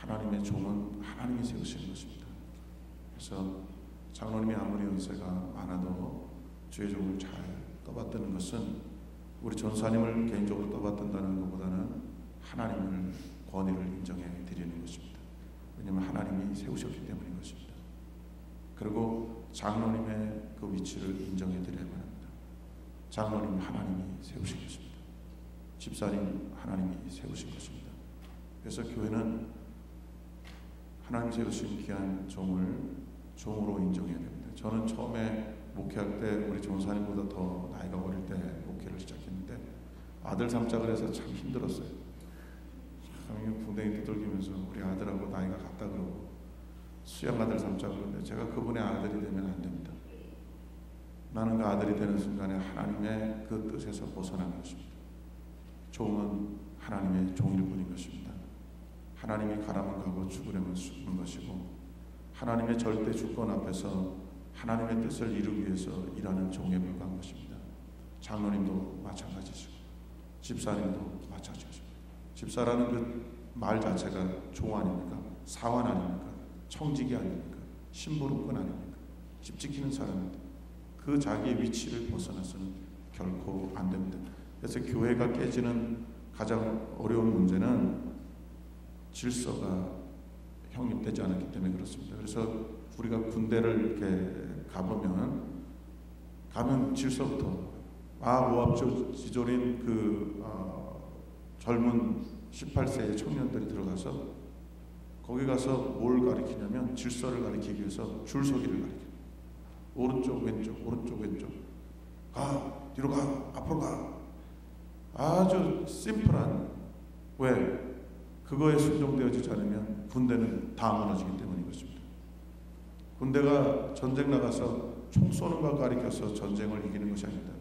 하나님의 종은 하나님이 세우시는 것입니다. 그래서 장로님이 아무리 연세가 많아도 주의 종을 잘 떠받드는 것은 우리 전사님을 개인적으로 떠받든다는 것보다는 하나님을 권위를 인정해 드리는 것입니다. 왜냐하면 하나님이 세우셨기 때문인 것입니다. 그리고 장로님의 그 위치를 인정해 드려야만 합니다. 장로님 하나님이 세우신 것입니다. 집사님 하나님이 세우신 것입니다. 그래서 교회는 하나님 세우신 귀한 종을 종으로 인정해야 됩니다. 저는 처음에 목회할 때 우리 전사님보다 더 나이가 어릴 때 목회를 시작했는데 아들 삼자 그래서 참 힘들었어요. 참 궁뎅이 두들기면서 우리 아들하고 나이가 같다 그러고 수양 아들 삼자 그러는데 제가 그분의 아들이 되면 안 됩니다. 나는 그 아들이 되는 순간에 하나님의 그 뜻에서 벗어나는 것입니다. 종은 하나님의 종일 뿐인 것입니다. 하나님이 가라면 가고 죽으려면 죽는 것이고 하나님의 절대 주권 앞에서 하나님의 뜻을 이루기 위해서 일하는 종에 불과한 것입니다. 장로님도 마찬가지죠. 집사님도 마찬가지죠. 집사라는 그 말 자체가 종 아닙니까? 사원 아닙니까? 청지기 아닙니까? 심부름꾼 아닙니까? 집 지키는 사람입니다. 그 자기의 위치를 벗어나서는 결코 안 됩니다. 그래서 교회가 깨지는 가장 어려운 문제는 질서가 형립되지 않았기 때문에 그렇습니다. 그래서 우리가 군대를 이렇게 가면 질서부터 모압지졸인 그 젊은 18세의 청년들이 들어가서 거기 가서 뭘 가리키냐면 질서를 가리키기 위해서 줄서기를 가리켜요. 오른쪽 왼쪽 오른쪽 왼쪽 가 뒤로 가 앞으로 가 아주 심플한 왜 그거에 순종되어지지 않으면 군대는 다 무너지기 때문인 것입니다. 군대가 전쟁 나가서 총 쏘는 걸 가리켜서 전쟁을 이기는 것이 아닙니다.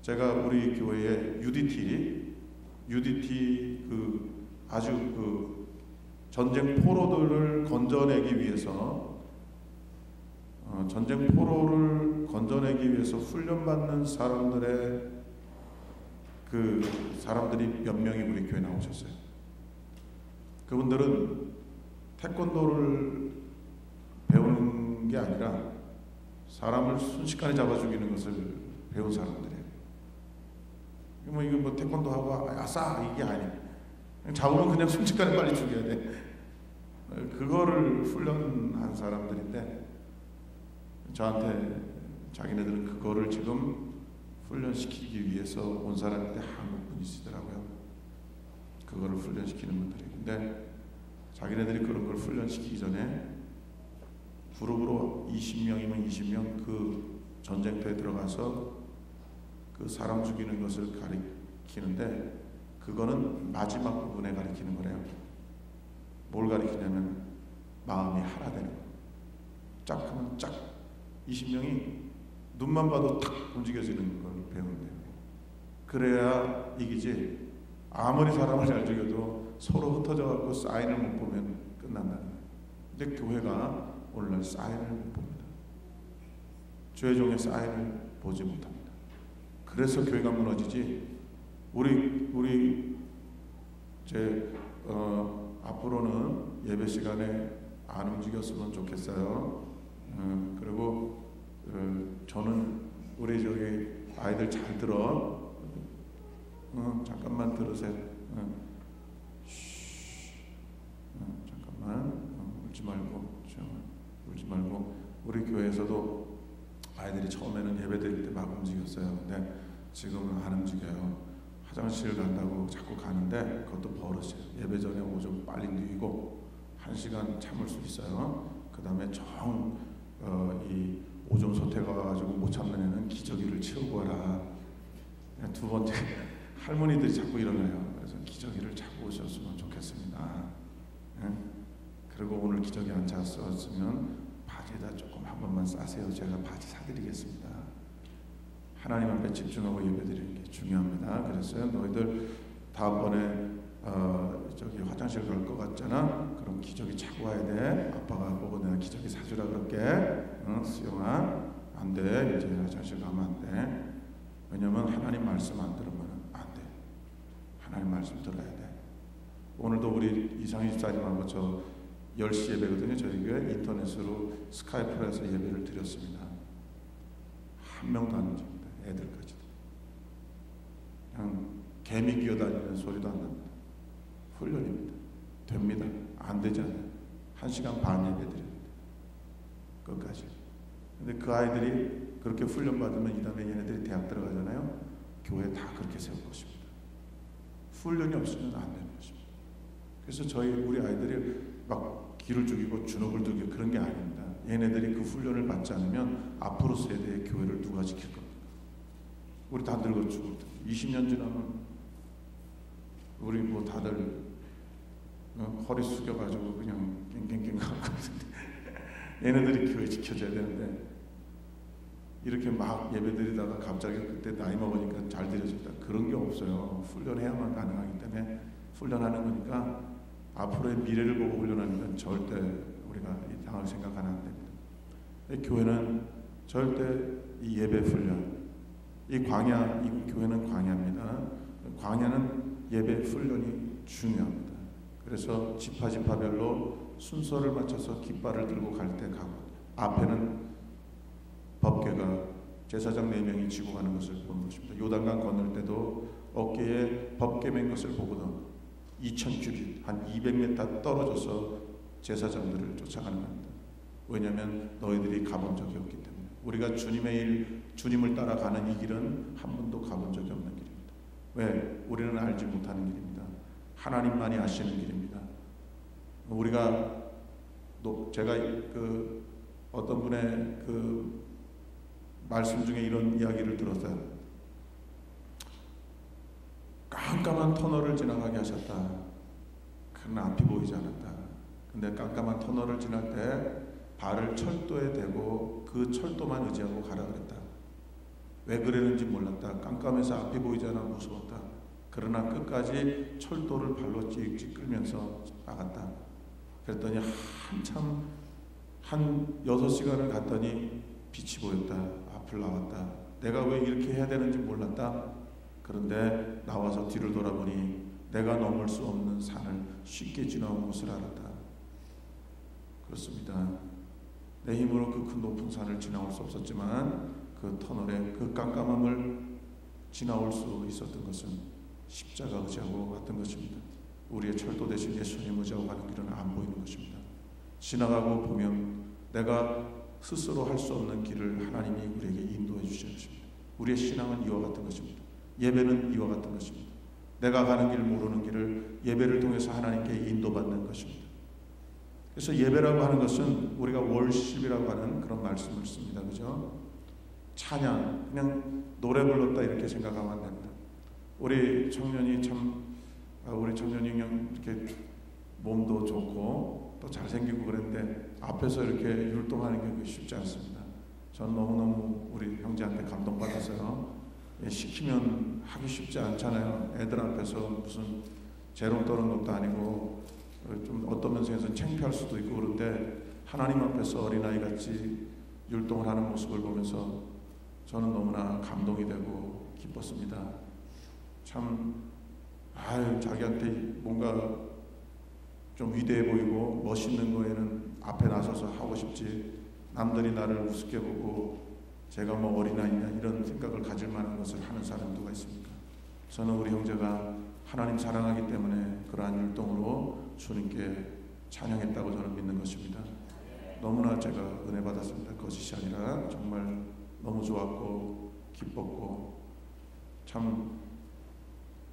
제가 우리 교회에 UDT 그 아주 그 전쟁 포로들을 건져내기 위해서 전쟁 포로를 건져내기 위해서 훈련받는 사람들의 그 사람들이 몇 명이 우리 교회에 나오셨어요. 그분들은 태권도를 배우는 게 아니라 사람을 순식간에 잡아 죽이는 것을 배운 사람들이에요. 이거 뭐 태권도 하고 아싸 이게 아니에요. 잡으면 그냥 순식간에 빨리 죽여야 돼. 그거를 훈련한 사람들인데 저한테 자기네들은 그거를 지금 훈련시키기 위해서 온 사람인데 한국 분이시더라고요. 그거를 훈련시키는 분들이. 근데 자기네들이 그런 걸 훈련시키기 전에 그룹으로 20명이면 20명 그 전쟁터에 들어가서 그 사람 죽이는 것을 가리키는데 그거는 마지막 부분에 가리키는 거래요. 뭘 가리키냐면 마음이 하나 되는 거. 짝 하면 짝 20명이 눈만 봐도 탁 움직여지는 걸 배운대요. 그래야 이기지 아무리 사람을 잘 죽여도 서로 흩어져 갖고 사인을 못 보면 끝난다는 거예요. 근데 교회가 오늘날 사인을 못 봅니다. 주의 종의 사인을 보지 못합니다. 그래서 교회가 무너지지. 우리 앞으로는 예배 시간에 안 움직였으면 좋겠어요. 그리고 저는 우리 저기 아이들 잘 들어. 잠깐만 들으세요. 잠깐만 울지 말고 우리 교회에서도 아이들이 처음에는 예배 드릴 때 막 움직였어요. 근데 지금은 안 움직여요. 화장실 간다고 자꾸 가는데 그것도 버릇이에요. 예배 전에 오줌 빨리 누이고 1시간 참을 수 있어요. 그 다음에 이 오줌 소태가 와가지고 못 참는 애는 기저귀를 채우고 와라. 두 번째 할머니들이 자꾸 일어나요. 그래서 기저귀를 차고 오셨으면 좋겠습니다. 그리고 오늘 기저귀 안 찼었으면 바지에다 조금 한 번만 싸세요. 제가 바지 사드리겠습니다. 하나님 앞에 집중하고 예배드리는 게 중요합니다. 그래서 너희들 다음번에 저기 화장실 갈 것 같잖아. 그럼 기저귀 차고 와야 돼. 아빠가 보고 내가 기저귀 사주라 그럴게. 수영아 안 돼. 이제 화장실 가면 안 돼. 왜냐면 하나님 말씀 안 들으면 안 돼. 하나님 말씀 들어야 돼. 오늘도 우리 이상희 집사님하고 저 10시 예배거든요. 저희 교회 인터넷으로 스카이프로 해서 예배를 드렸습니다. 한 명도 안 움직입니다. 애들까지도. 그냥 개미 기어다니는 소리도 안 납니다. 훈련입니다. 됩니다. 안 되잖아요. 1시간 반 예배 드립니다. 끝까지. 근데 그 아이들이 그렇게 훈련받으면 이 다음에 얘네들이 대학 들어가잖아요. 교회 다 그렇게 세울 것입니다. 훈련이 없으면 안 되는 것입니다. 그래서 우리 아이들이 막 기를 죽이고 주눅을 들고 그런 게 아닙니다. 얘네들이 그 훈련을 받지 않으면 앞으로 세대의 교회를 누가 지킬 겁니까? 우리 다 늙어 죽을 텐데 20년 지나면 우리 뭐 다들 허리 숙여가지고 그냥 깽깽깽 하고 얘네들이 교회 지켜줘야 되는데 이렇게 막 예배드리다가 갑자기 그때 나이 먹으니까 잘 드려진다 그런 게 없어요. 훈련해야만 가능하기 때문에 훈련하는 거니까 앞으로의 미래를 보고 훈련하는 건 절대 우리가 이상하게 생각하면 안 됩니다. 교회는 절대 이 예배 훈련, 이 교회는 광야입니다. 광야는 예배 훈련이 중요합니다. 그래서 지파별로 순서를 맞춰서 깃발을 들고 갈 때 가고 앞에는 법궤가 제사장 4명이 지고 가는 것을 보는 것입니다. 요단강 건널 때도 어깨에 법궤 맨 것을 보거든 2000규빗 한 200m 떨어져서 제사장들을 쫓아가는 겁니다. 왜냐하면 너희들이 가본 적이 없기 때문에. 우리가 주님을 따라가는 이 길은 한 번도 가본 적이 없는 길입니다. 왜? 우리는 알지 못하는 길입니다. 하나님만이 아시는 길입니다. 제가 어떤 분의 말씀 중에 이런 이야기를 들었어요. 깜깜한 터널을 지나가게 하셨다. 그러나 앞이 보이지 않았다. 근데 깜깜한 터널을 지날 때 발을 철도에 대고 그 철도만 의지하고 가라 그랬다. 왜 그랬는지 몰랐다. 깜깜해서 앞이 보이지 않아 무서웠다. 그러나 끝까지 철도를 발로 찍찍 끌면서 나갔다. 그랬더니 한참 한 6시간을 갔더니 빛이 보였다. 앞을 나왔다. 내가 왜 이렇게 해야 되는지 몰랐다. 그런데 나와서 뒤를 돌아보니 내가 넘을 수 없는 산을 쉽게 지나온 것을 알았다. 그렇습니다. 내 힘으로 그 큰 높은 산을 지나올 수 없었지만 그 터널의 그 깜깜함을 지나올 수 있었던 것은 십자가 의지하고 왔던 것입니다. 우리의 철도 대신 예수님 의지하고 가는 길은 안 보이는 것입니다. 지나가고 보면 내가 스스로 할 수 없는 길을 하나님이 우리에게 인도해 주시는 것입니다. 우리의 신앙은 이와 같은 것입니다. 예배는 이와 같은 것입니다. 내가 가는 길 모르는 길을 예배를 통해서 하나님께 인도받는 것입니다. 그래서 예배라고 하는 것은 우리가 월십이라고 하는 그런 말씀을 씁니다. 그죠? 찬양, 그냥 노래 불렀다 이렇게 생각하면 안 됩니다. 우리 청년이 그냥 이렇게 몸도 좋고 또 잘생기고 그랬는데 앞에서 이렇게 율동하는 게 쉽지 않습니다. 전 너무너무 우리 형제한테 감동받았어요. 시키면 하기 쉽지 않잖아요. 애들 앞에서 무슨 재롱 떠는 것도 아니고 좀 어떤 면에서는 창피할 수도 있고 그런데 하나님 앞에서 어린아이같이 율동을 하는 모습을 보면서 저는 너무나 감동이 되고 기뻤습니다. 참 자기한테 뭔가 좀 위대해 보이고 멋있는 거에는 앞에 나서서 하고 싶지 남들이 나를 우습게 보고 제가 뭐 어린아이냐 이런 생각을 가질 만한 것을 하는 사람이 누가 있습니까? 저는 우리 형제가 하나님 사랑하기 때문에 그러한 율동으로 주님께 찬양했다고 저는 믿는 것입니다. 너무나 제가 은혜 받았습니다. 거짓이 아니라 정말 너무 좋았고 기뻤고 참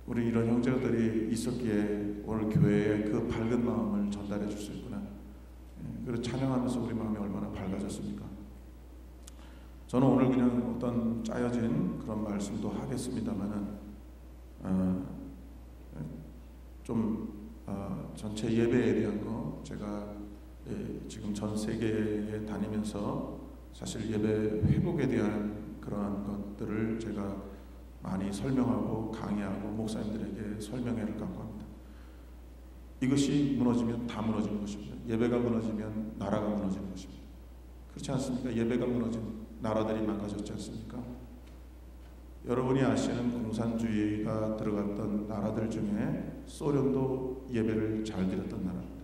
우리 이런 형제들이 있었기에 오늘 교회에 그 밝은 마음을 전달해 줄 수 있구나. 그리고 찬양하면서 우리 마음이 얼마나 밝아졌습니까? 저는 오늘 그냥 어떤 짜여진 그런 말씀도 하겠습니다만은 전체 예배에 대한 거 제가 지금 전 세계에 다니면서 사실 예배 회복에 대한 그러한 것들을 제가 많이 설명하고 강의하고 목사님들에게 설명회를 갖고 합니다. 이것이 무너지면 다 무너지는 것입니다. 예배가 무너지면 나라가 무너지는 것입니다. 그렇지 않습니까? 예배가 무너지면 나라들이 망가졌지 않습니까? 여러분이 아시는 공산주의가 들어갔던 나라들 중에 소련도 예배를 잘 드렸던 나라입니다.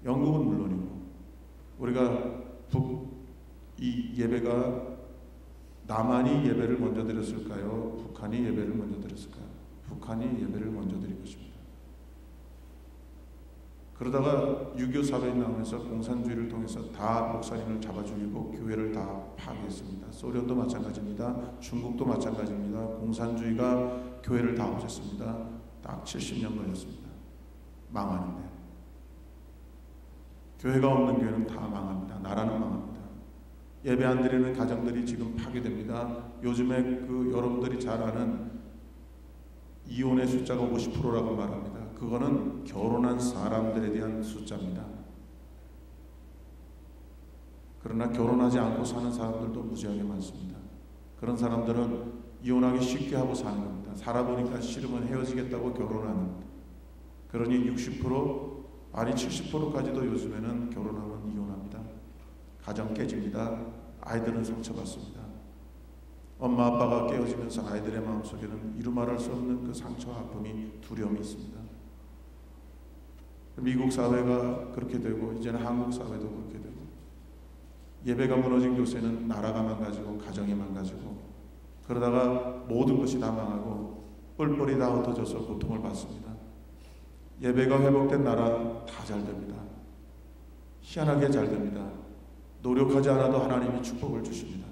영국은 물론이고, 우리가 이 예배가 남한이 예배를 먼저 드렸을까요? 북한이 예배를 먼저 드렸을까요? 북한이 예배를 먼저 드린 것입니다. 그러다가 6.25 사변이 나오면서 공산주의를 통해서 다 목사님을 잡아 죽이고 교회를 다 파괴했습니다. 소련도 마찬가지입니다. 중국도 마찬가지입니다. 공산주의가 교회를 다 없앴습니다. 딱 70년 걸렸습니다. 망하는데. 교회가 없는 교회는 다 망합니다. 나라는 망합니다. 예배 안 드리는 가정들이 지금 파괴됩니다. 요즘에 여러분들이 잘 아는 이혼의 숫자가 50%라고 말합니다. 그거는 결혼한 사람들에 대한 숫자입니다. 그러나 결혼하지 않고 사는 사람들도 무지하게 많습니다. 그런 사람들은 이혼하기 쉽게 하고 사는 겁니다. 살아보니까 싫으면 헤어지겠다고 결혼하는. 그러니 60% 아니 70%까지도 요즘에는 결혼하면 이혼합니다. 가정 깨집니다. 아이들은 상처받습니다. 엄마 아빠가 깨어지면서 아이들의 마음속에는 이루 말할 수 없는 그 상처와 아픔이 두려움이 있습니다. 미국 사회가 그렇게 되고 이제는 한국 사회도 그렇게 되고, 예배가 무너진 곳에는 나라가 망가지고 가정이 망가지고, 그러다가 모든 것이 다 망하고 뿔뿔이 다 흩어져서 고통을 받습니다. 예배가 회복된 나라 다 잘 됩니다. 희한하게 잘 됩니다. 노력하지 않아도 하나님이 축복을 주십니다.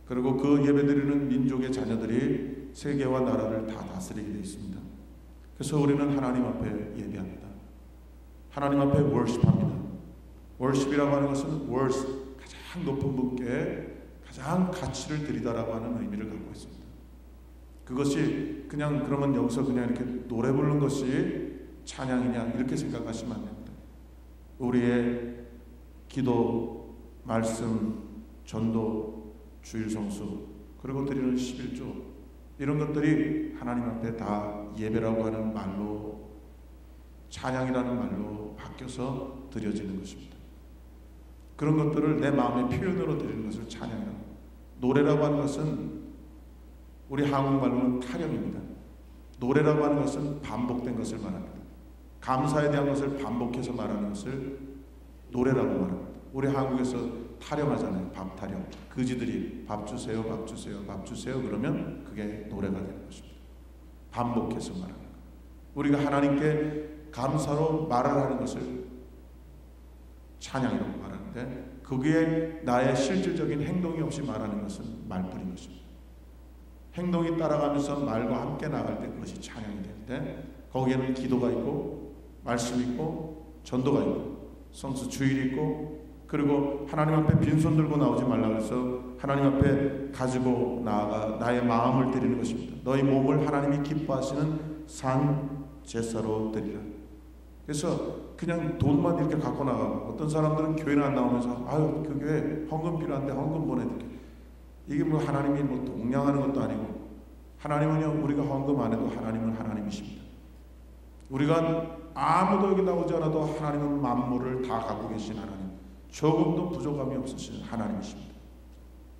그리고 그 예배드리는 민족의 자녀들이 세계와 나라를 다 다스리게 되어 있습니다. 그래서 우리는 하나님 앞에 예배합니다. 하나님 앞에 월십합니다. 월십이라고 하는 것은 가장 높은 분께 가장 가치를 드리다라고 하는 의미를 갖고 있습니다. 그것이 그냥 그러면 여기서 그냥 이렇게 노래 부르는 것이 찬양이냐 이렇게 생각하시면 안 됩니다. 우리의 기도, 말씀, 전도, 주일 성수, 그리고 드리는 11조, 이런 것들이 하나님 앞에 다 예배라고 하는 말로, 찬양이라는 말로 바뀌어서 드려지는 것입니다. 그런 것들을 내 마음의 표현으로 드리는 것을 찬양이라고 합니다. 노래라고 하는 것은 우리 한국말로는 타령입니다. 노래라고 하는 것은 반복된 것을 말합니다. 감사에 대한 것을 반복해서 말하는 것을 노래라고 말합니다. 우리 한국에서 타령하잖아요. 밥 타령. 그지들이 밥 주세요, 밥 주세요, 밥 주세요 그러면 그게 노래가 되는 것입니다. 반복해서 말하는 것. 우리가 하나님께 감사로 말을 하는 것을 찬양이라고 말하는데, 그게 나의 실질적인 행동이 없이 말하는 것은 말뿐인 것입니다. 행동이 따라가면서 말과 함께 나갈 때 그것이 찬양이 되는데, 거기에는 기도가 있고 말씀이 있고 전도가 있고 성수 주일이 있고, 그리고 하나님 앞에 빈손 들고 나오지 말라 그래서 하나님 앞에 가지고 나아가 나의 마음을 드리는 것입니다. 너희 몸을 하나님이 기뻐하시는 산 제사로 드리라. 그래서 그냥 돈만 이렇게 갖고 나가고, 어떤 사람들은 교회는 안 나오면서 아유 그 교회 헌금 필요한데 헌금 보내드릴게. 이게 뭐 하나님이 뭐 동냥하는 것도 아니고, 하나님은요 우리가 헌금 안 해도 하나님은 하나님이십니다. 우리가 아무도 여기 나오지 않아도 하나님은 만물을 다 갖고 계신 하나님, 조금도 부족함이 없으신 하나님이십니다.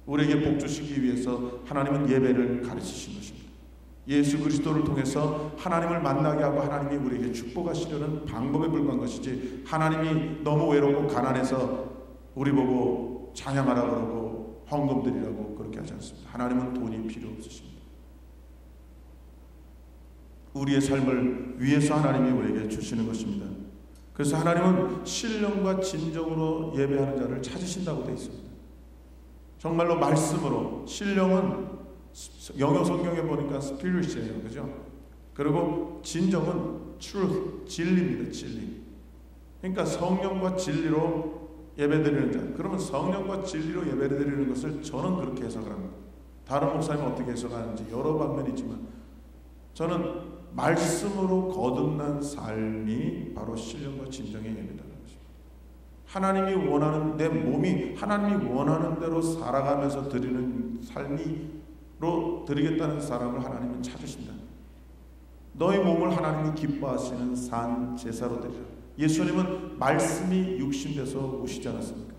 우리에게 복 주시기 위해서 하나님은 예배를 가르치신 것입니다. 예수 그리스도를 통해서 하나님을 만나게 하고 하나님이 우리에게 축복하시려는 방법에 불과한 것이지, 하나님이 너무 외롭고 가난해서 우리 보고 찬양하라 그러고 헌금 드리라고 그렇게 하지 않습니다. 하나님은 돈이 필요 없으십니다. 우리의 삶을 위해서 하나님이 우리에게 주시는 것입니다. 그래서 하나님은 신령과 진정으로 예배하는 자를 찾으신다고 되어 있습니다. 정말로 말씀으로, 신령은 영어 성경에 보니까 스피릿이에요, 그죠? 그리고 진정은 truth, 진리입니다, 진리. 그러니까 성령과 진리로 예배드리는 자. 그러면 성령과 진리로 예배드리는 것을 저는 그렇게 해석을 합니다. 다른 목사님은 어떻게 해석하는지 여러 방면이 있지만, 저는 말씀으로 거듭난 삶이 바로 신령과 진정의 예배라는 것입니다. 하나님이 원하는, 내 몸이 하나님이 원하는 대로 살아가면서 드리는 삶이로 드리겠다는 사람을 하나님은 찾으신다. 너희 몸을 하나님이 기뻐하시는 산 제사로 드리라. 예수님은 말씀이 육신돼서 오시지 않았습니까?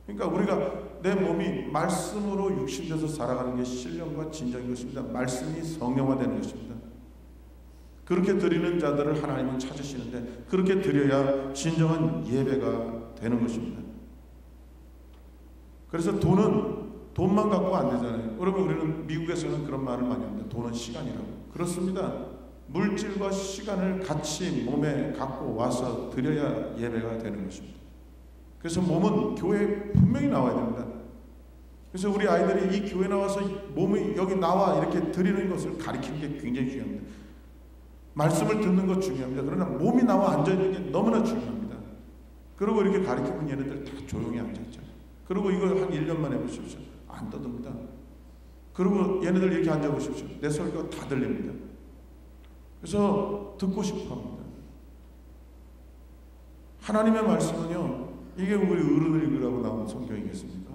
그러니까 우리가 내 몸이 말씀으로 육신돼서 살아가는 게 신령과 진정인 것입니다. 말씀이 성령화되는 것입니다. 그렇게 드리는 자들을 하나님은 찾으시는데 그렇게 드려야 진정한 예배가 되는 것입니다. 그래서 돈만 갖고 안 되잖아요. 여러분, 우리는 미국에서는 그런 말을 많이 합니다. 돈은 시간이라고. 그렇습니다. 물질과 시간을 같이 몸에 갖고 와서 드려야 예배가 되는 것입니다. 그래서 몸은 교회에 분명히 나와야 됩니다. 그래서 우리 아이들이 이 교회 나와서 몸이 여기 나와 이렇게 드리는 것을 가르치는 게 굉장히 중요합니다. 말씀을 듣는 것 중요합니다. 그러나 몸이 나와 앉아있는 게 너무나 중요합니다. 그리고 이렇게 가르치면 얘네들 다 조용히 앉아있잖아요. 그리고 이거 한 1년만 해보십시오. 안 떠듭니다. 그리고 얘네들 이렇게 앉아보십시오. 내 소리가 다 들립니다. 그래서 듣고 싶어 합니다. 하나님의 말씀은요, 이게 우리 어른을 읽으라고 나온 성경이겠습니까?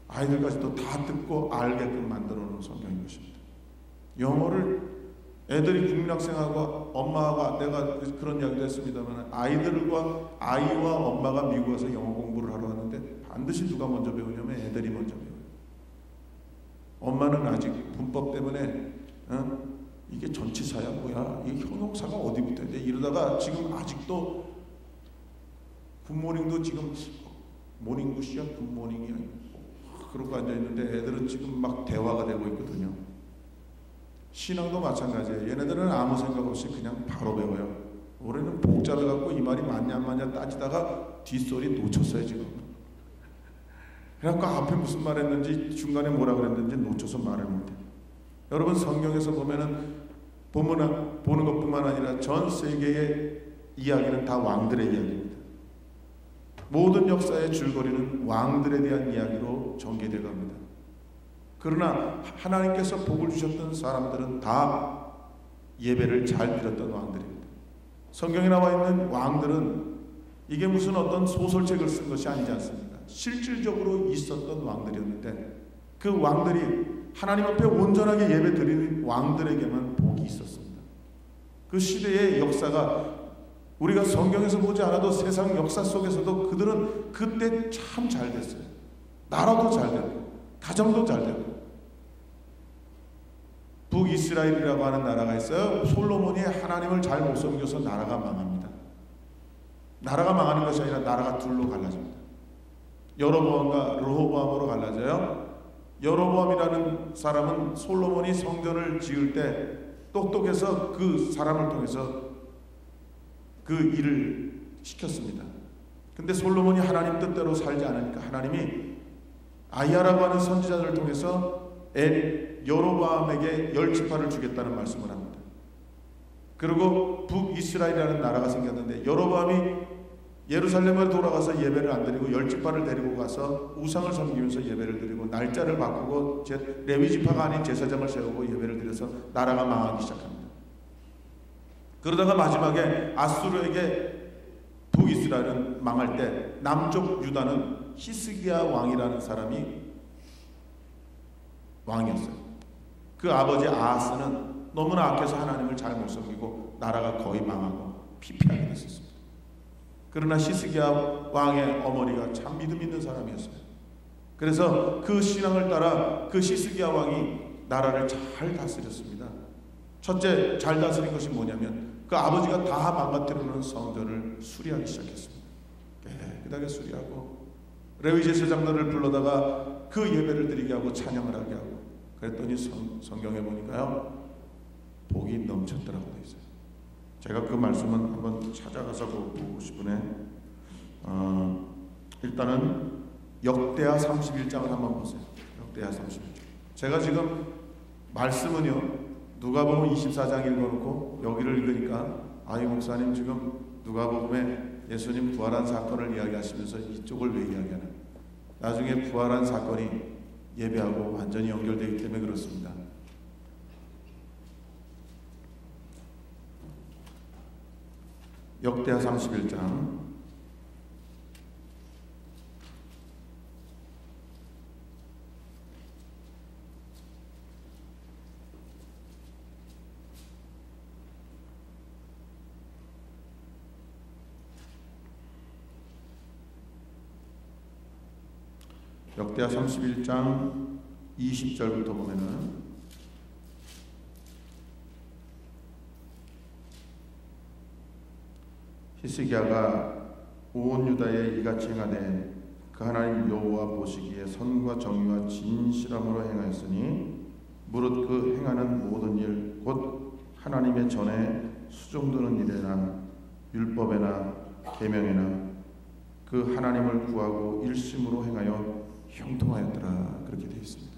아이들까지도 다 듣고 알게끔 만들어 놓은 성경인 것입니다. 영어를 애들이 국민학생하고 엄마가, 내가 그런 이야기도 했습니다만, 아이와 엄마가 미국 와서 영어 공부를 하러 왔는데 반드시 누가 먼저 배우냐면 애들이 먼저 배워요. 엄마는 아직 문법 때문에 이게 전치사야 뭐야, 이게 형용사가 어디부터 돼 이러다가 지금 아직도 굿모닝도 지금 모닝굿이야 굿모닝이야 그러고 앉아있는데 애들은 지금 막 대화가 되고 있거든요. 신앙도 마찬가지예요. 얘네들은 아무 생각 없이 그냥 바로 배워요. 우리는 복잡해갖고 이 말이 맞냐 안 맞냐 따지다가 뒷소리 놓쳤어요 지금. 그래갖고 앞에 무슨 말 했는지 중간에 뭐라 그랬는지 놓쳐서 말을 못해. 여러분, 성경에서 보면은 보는 것뿐만 아니라 전 세계의 이야기는 다 왕들의 이야기입니다. 모든 역사의 줄거리는 왕들에 대한 이야기로 전개되어 갑니다. 그러나 하나님께서 복을 주셨던 사람들은 다 예배를 잘 드렸던 왕들입니다. 성경에 나와 있는 왕들은 이게 무슨 어떤 소설책을 쓴 것이 아니지 않습니까? 실질적으로 있었던 왕들이었는데 그 왕들이 하나님 앞에 온전하게 예배 드리는 왕들에게만 복이 있었습니다. 그 시대의 역사가 우리가 성경에서 보지 않아도 세상 역사 속에서도 그들은 그때 참 잘 됐어요. 나라도 잘 되고 가정도 잘 되고. 북이스라엘이라고 하는 나라가 있어요. 솔로몬이 하나님을 잘 못 섬겨서 나라가 망합니다. 나라가 망하는 것이 아니라 나라가 둘로 갈라집니다. 여로보암과 르호보암으로 갈라져요. 여로보암이라는 사람은 솔로몬이 성전을 지을 때 똑똑해서 그 사람을 통해서 그 일을 시켰습니다. 근데 솔로몬이 하나님 뜻대로 살지 않으니까 하나님이 아이야라고 하는 선지자들을 통해서 여로보암에게 10지파를 주겠다는 말씀을 합니다. 그리고 북이스라엘이라는 나라가 생겼는데 여로보암이 예루살렘으로 돌아가서 예배를 안 드리고 10지파를 데리고 가서 우상을 섬기면서 예배를 드리고 날짜를 바꾸고 레위지파가 아닌 제사장을 세우고 예배를 드려서 나라가 망하기 시작합니다. 그러다가 마지막에 아수르에게 북이스라엘은 망할 때 남쪽 유다는 히스기야 왕이라는 사람이 왕이었어요. 그 아버지 아하스는 너무나 악해서 하나님을 잘 못 섬기고 나라가 거의 망하고 피폐하게 됐었습니다. 그러나 히스기야 왕의 어머니가 참 믿음 있는 사람이었어요. 그래서 그 신앙을 따라 그 히스기야 왕이 나라를 잘 다스렸습니다. 첫째 잘 다스린 것이 뭐냐면 그 아버지가 다 망가뜨려놓은 성전을 수리하기 시작했습니다. 깨끗하게 수리하고 레위 제사장들을 불러다가 그 예배를 드리게 하고 찬양을 하게 하고 그랬더니 성경에 보니까요 복이 넘쳤더라고 되어 있어요. 제가 그 말씀은 한번 찾아가서 보고 싶으네. 일단은 역대하 31장을 한번 보세요. 역대하 31장. 제가 지금 말씀은요 누가복음 24장 읽어놓고 여기를 읽으니까 이 목사님 지금 누가복음에 예수님 부활한 사건을 이야기하시면서 이쪽을 왜 이야기하나? 나중에 부활한 사건이 예배하고 완전히 연결되기 때문에 그렇습니다. 역대하 31장 역대하 31장 20절부터 보면은 히스기야가 온 유다에 이같이 행하되 그 하나님 여호와 보시기에 선과 정의와 진실함으로 행하였으니 무릇 그 행하는 모든 일 곧 하나님의 전에 수종드는 일에나 율법에나 계명에나 그 하나님을 구하고 일심으로 행하여 형통하였더라. 그렇게 되어 있습니다.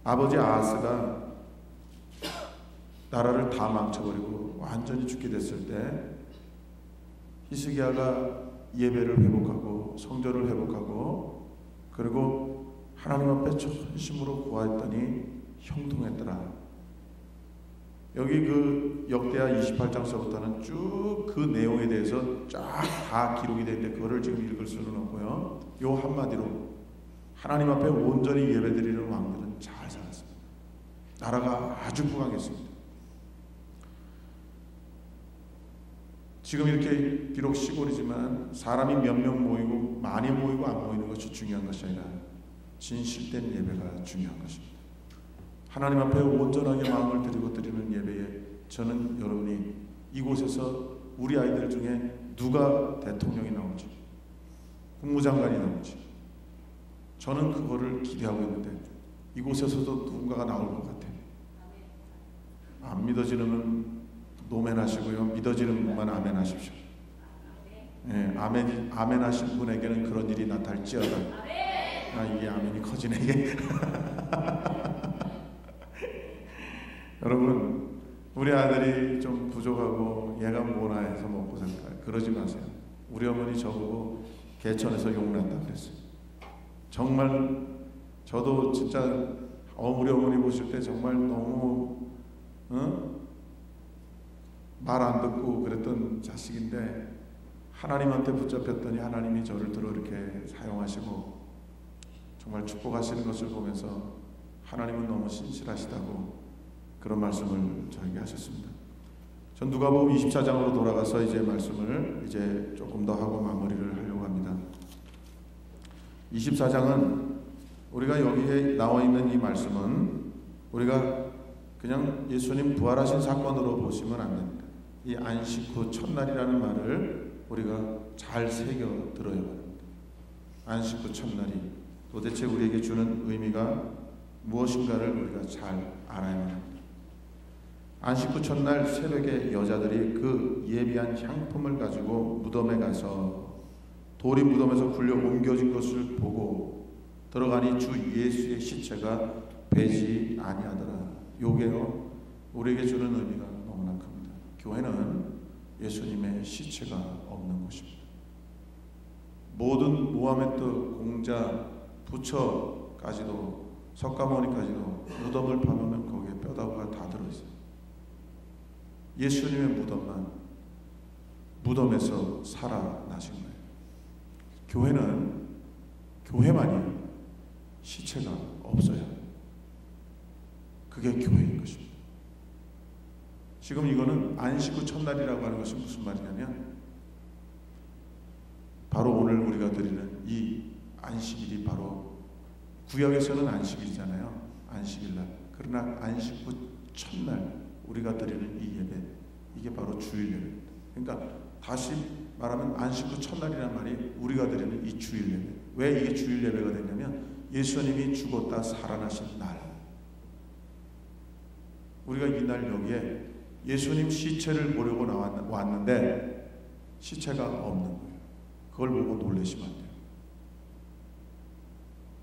아버지 아하스가 나라를 다 망쳐버리고 완전히 죽게 됐을 때 히스기야가 예배를 회복하고 성전을 회복하고 그리고 하나님 앞에 전심으로 구하였더니 형통했더라. 여기 그 역대하 28장서부터는 쭉 그 내용에 대해서 쫙 다 기록이 되어 있는데 그거를 지금 읽을 수는 없고요. 요 한마디로 하나님 앞에 온전히 예배드리는 왕들은 잘 살았습니다. 나라가 아주 부강했습니다. 지금 이렇게 비록 시골이지만 사람이 몇 명 모이고 많이 모이고 안 모이는 것이 중요한 것이 아니라 진실된 예배가 중요한 것입니다. 하나님 앞에 온전하게 마음을 드리고 드리는 예배에 저는 여러분이 이곳에서 우리 아이들 중에 누가 대통령이 나올지 국무장관이 나올지 저는 그거를 기대하고 있는데 이곳에서도 누군가가 나올 것 같아요. 안 믿어지는 노멘 하시고요. 믿어지는 분만 아멘 하십시오. 네, 아멘 하신 분에게는 그런 일이 나타날지어다. 아, 이게 아멘이 커지네 이게. 여러분, 우리 아들이 좀 부족하고 얘가 뭐나 해서 먹고 살까 그러지 마세요. 우리 어머니 저보고 개천에서 욕난다 그랬어요. 정말 저도 진짜 우리 어머니 보실 때 정말 너무 말 안 듣고 그랬던 자식인데 하나님한테 붙잡혔더니 하나님이 저를 들어 이렇게 사용하시고 정말 축복하시는 것을 보면서 하나님은 너무 신실하시다고 그런 말씀을 저에게 하셨습니다. 전 누가복음 24장으로 돌아가서 이제 말씀을 이제 조금 더 하고 마무리를 하려고 합니다. 24장은 우리가 여기에 나와 있는 이 말씀은 우리가 그냥 예수님 부활하신 사건으로 보시면 안 됩니다. 이 안식 후 첫날이라는 말을 우리가 잘 새겨 들어야 합니다. 안식 후 첫날이 도대체 우리에게 주는 의미가 무엇인가를 우리가 잘 알아야 합니다. 안식 후 첫날 새벽에 여자들이 그 예비한 향품을 가지고 무덤에 가서 돌이 무덤에서 굴려 옮겨진 것을 보고 들어가니 주 예수의 시체가 배지 아니하더라. 요게요 우리에게 주는 의미가 너무나 큽니다. 교회는 예수님의 시체가 없는 곳입니다. 모든 모하메드 공자 부처까지도 석가모니까지도 무덤을 파면 거기에 뼈다구가 다 들어있어요. 예수님의 무덤만 무덤에서 살아나신 거예요. 교회는 교회만이 시체가 없어야 해요. 그게 교회인 것입니다. 지금 이거는 안식 후 첫날이라고 하는 것이 무슨 말이냐면 바로 오늘 우리가 드리는 이 안식일이 바로 구약에서는 안식일이잖아요. 안식일날. 그러나 안식 후 첫날 우리가 드리는 이 예배 이게 바로 주일 예배입니다. 그러니까 다시 말하면 안식 후 첫날이라는 말이 우리가 드리는 이 주일 예배. 왜 이게 주일 예배가 됐냐면 예수님이 죽었다 살아나신 날 우리가 이날 여기에 예수님 시체를 보려고 왔는데 시체가 없는 거예요. 그걸 보고 놀라시면 안 돼요.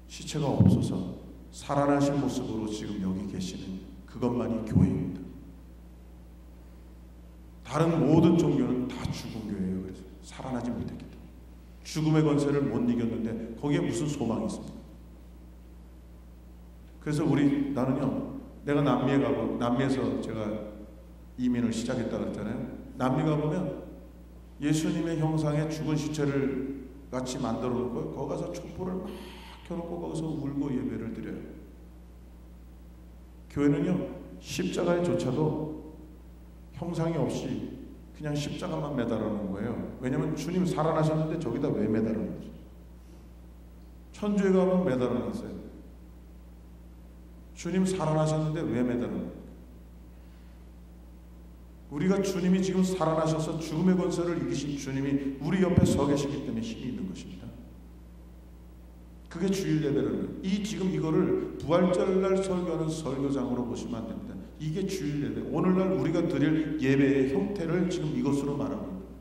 시체가 없어서 살아나신 모습으로 지금 여기 계시는 그것만이 교회입니다. 다른 모든 종교는 다 죽은 교회예요. 그래서 살아나지 못했기 때문에 죽음의 권세를 못 이겼는데 거기에 무슨 소망이 있습니까? 그래서 나는요 내가 남미에 가고 남미에서 제가 이민을 시작했다 그랬잖아요. 남미 가보면 예수님의 형상의 죽은 시체를 같이 만들어 놓고 거기 가서 촛불을 막 켜놓고 거기서 울고 예배를 드려요. 교회는요 십자가에조차도 형상이 없이 그냥 십자가만 매달아 놓은 거예요. 왜냐하면 주님 살아나셨는데 저기다 왜 매달아 놓으세요? 현주에 가면 매달아놨어요. 주님 살아나셨는데 왜 매달아놨어요? 우리가 주님이 지금 살아나셔서 죽음의 권세를 이기신 주님이 우리 옆에 서 계시기 때문에 힘이 있는 것입니다. 그게 주일 예배라는 거예요. 지금 이거를 부활절날 설교하는 설교장으로 보시면 안 됩니다. 이게 주일 예배. 오늘날 우리가 드릴 예배의 형태를 지금 이것으로 말하고 있는 거예요.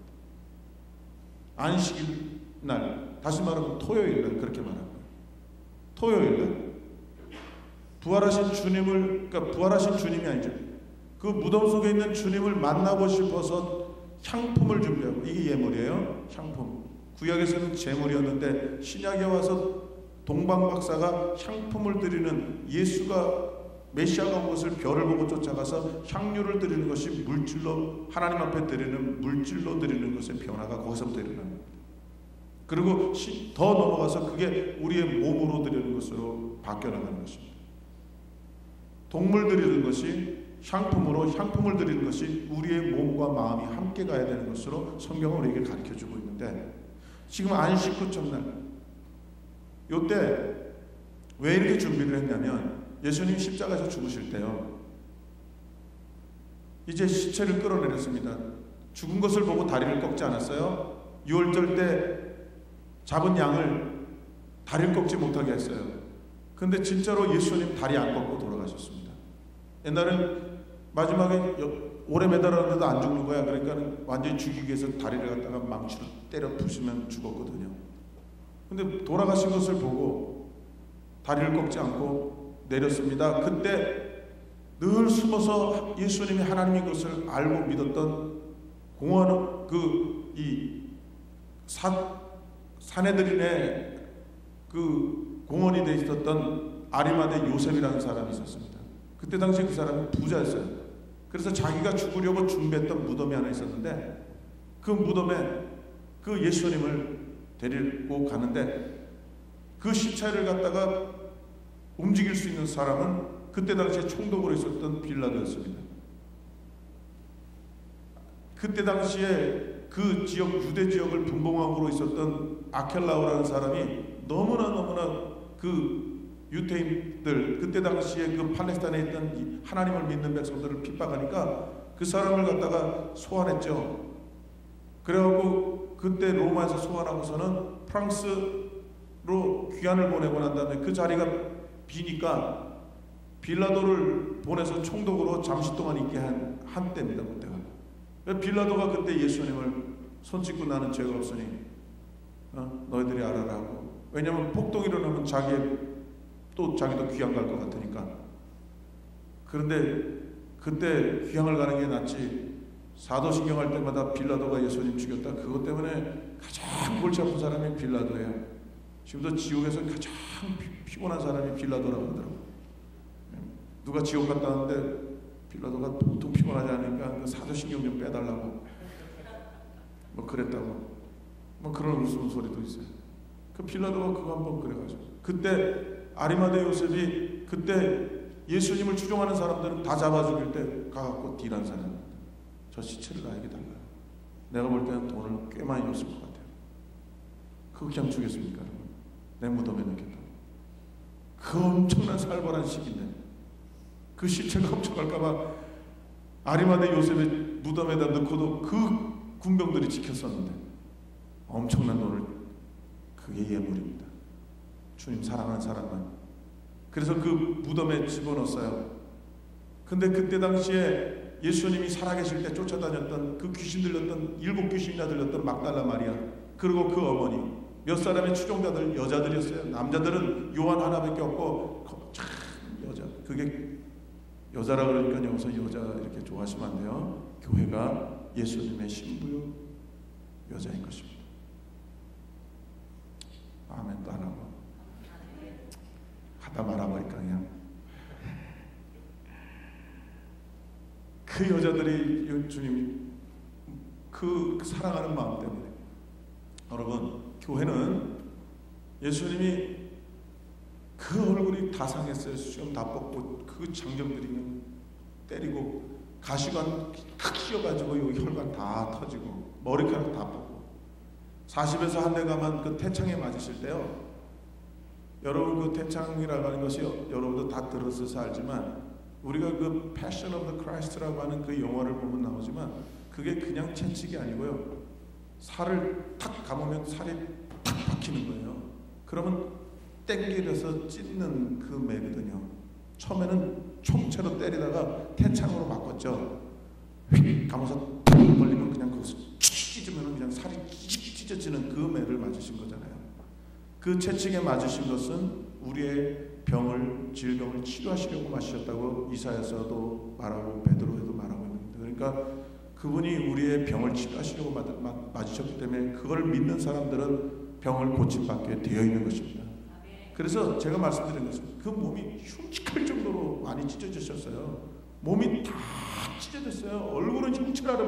안식일 날, 다시 말하면 토요일 날 그렇게 말하는 거예요. 토요일 날 부활하신 주님을, 그러니까 부활하신 주님이 아니죠. 그 무덤 속에 있는 주님을 만나고 싶어서 향품을 준비하고, 이게 예물이에요. 향품. 구약에서는 제물이었는데 신약에 와서 동방박사가 향품을 드리는, 예수가 메시아가 온 것을 별을 보고 쫓아가서 향유를 드리는 것이 물질로, 하나님 앞에 드리는 물질로 드리는 것의 변화가 거기서부터 일어나는 겁니다. 그리고 더 넘어가서 그게 우리의 몸으로 드리는 것으로 바뀌어나가는 것입니다. 동물 드리는 것이 향품으로, 향품을 드리는 것이 우리의 몸과 마음이 함께 가야 되는 것으로 성경은 우리에게 가르쳐주고 있는데, 지금 안식 후 첫날 요때 왜 이렇게 준비를 했냐면, 예수님 십자가에서 죽으실 때요, 이제 시체를 끌어내렸습니다. 죽은 것을 보고 다리를 꺾지 않았어요. 유월절 때 잡은 양을 다리를 꺾지 못하게 했어요. 근데 진짜로 예수님 다리 안 꺾고 돌아가셨습니다. 옛날엔 마지막에 오래 매달았는데도 안 죽는 거야. 그러니까 완전히 죽이기 위해서 다리를 갖다가 망치로 때려 부수면 죽었거든요. 근데 돌아가신 것을 보고 다리를 꺾지 않고 내렸습니다. 그때 늘 숨어서 예수님이 하나님인 것을 알고 믿었던 공원, 사내들인의 그 공원이 돼 있었던 아리마대 요셉이라는 사람이 있었습니다. 그때 당시 그 사람은 부자였어요. 그래서 자기가 죽으려고 준비했던 무덤이 하나 있었는데, 그 무덤에 그 예수님을 데리고 가는데, 그 시체를 갖다가 움직일 수 있는 사람은 그때 당시에 총독으로 있었던 빌라도였습니다. 그때 당시에 그 지역, 유대 지역을 분봉왕으로 있었던 아켈라오라는 사람이 너무나 그 유대인들, 그때 당시에 그 팔레스타인에 있던 하나님을 믿는 백성들을 핍박하니까 그 사람을 갖다가 소환했죠. 그래갖고 그때 로마에서 소환하고서는 프랑스로 귀환을 보내고 난 다음에 그 자리가 비니까 빌라도를 보내서 총독으로 잠시 동안 있게 한 한때입니다. 그때가. 빌라도가 그때 예수님을 손짓고 나는 죄가 없으니 너희들이 알아라 하고, 왜냐하면 폭동이 일어나면 자기도 귀양 갈 것 같으니까. 그런데 그때 귀양을 가는 게 낫지, 사도신경 할 때마다 빌라도가 예수님 죽였다, 그것 때문에 가장 골치 아픈 사람이 빌라도예요. 지금도 지옥에서 가장 피곤한 사람이 빌라도라고 하더라고요. 누가 지옥 갔다 왔는데 빌라도가 보통 피곤하지 않으니까 그 사도신경 좀 빼달라고 뭐 그랬다고, 뭐 그런 웃음소리도 있어요. 그 빌라도가 그거 한번 그래가지고, 그때 아리마대 요셉이 그때 예수님을 추종하는 사람들은 다 잡아 죽일 때 가갖고 딜한 사람입니다. 저 시체를 나에게 달라. 내가 볼 때는 돈을 꽤 많이 줬을 것 같아요. 그거 그냥 주겠습니까? 여러분? 내 무덤에 넣겠다고. 그 엄청난 살벌한 시기인데 그 시체가 훔쳐갈까봐 아리마대 요셉의 무덤에다 넣고도 그 군병들이 지켰었는데, 엄청난 돈을, 그게 예물입니다. 주님 사랑하는 사람만. 그래서 그 무덤에 집어넣었어요. 근데 그때 당시에 예수님이 살아계실 때 쫓아다녔던 그 귀신 들렸던, 7 귀신이나 들렸던 막달라 마리아, 그리고 그 어머니, 몇 사람의 추종자들 여자들이었어요. 남자들은 요한 하나밖에 없고, 참 여자, 그게 여자라 그러니까 여기서 여자 이렇게 좋아하시면 안 돼요. 교회가 예수님의 신부요 여자인 것입니다. 아멘도 안 하고 하다 말아버릴까 그냥. 그 여자들이 주님이 그 사랑하는 마음 때문에. 여러분, 교회는 예수님이 그 얼굴이 다 상했어요. 수염 다 뽑고 그 장정들이면 때리고 가시관 탁 씌어가지고 여기 혈관 다 터지고 머리카락 다 뽑고 40에서 한 대 가만 그 태창에 맞으실 때요, 여러분 그 태창이라고 하는 것이 여러분도 다 들었어서 알지만 우리가 그 Passion of the Christ라고 하는 그 영화를 보면 나오지만 그게 그냥 채찍이 아니고요. 살을 탁 감으면 살이 탁 박히는 거예요. 그러면 땡기려서 찢는 그 매거든요. 처음에는 총체로 때리다가 태창으로 바꿨죠. 휙 감아서 탁 벌리면 그냥 거기서 찢으면 그냥 살이 찢어지는 그 매를 맞으신 거잖아요. 그 채찍에 맞으신 것은 우리의 병을, 질병을 치료하시려고 맞으셨다고 이사야서도 말하고 베드로에도 말하고 있는데, 그러니까 그분이 우리의 병을 치료하시려고 맞으셨기 때문에 그걸 믿는 사람들은 병을 고침받게 되어 있는 것입니다. 그래서 제가 말씀드린 것은 그 몸이 흉측할 정도로 많이 찢어지셨어요. 몸이 다 찢어졌어요. 얼굴은 흉측하려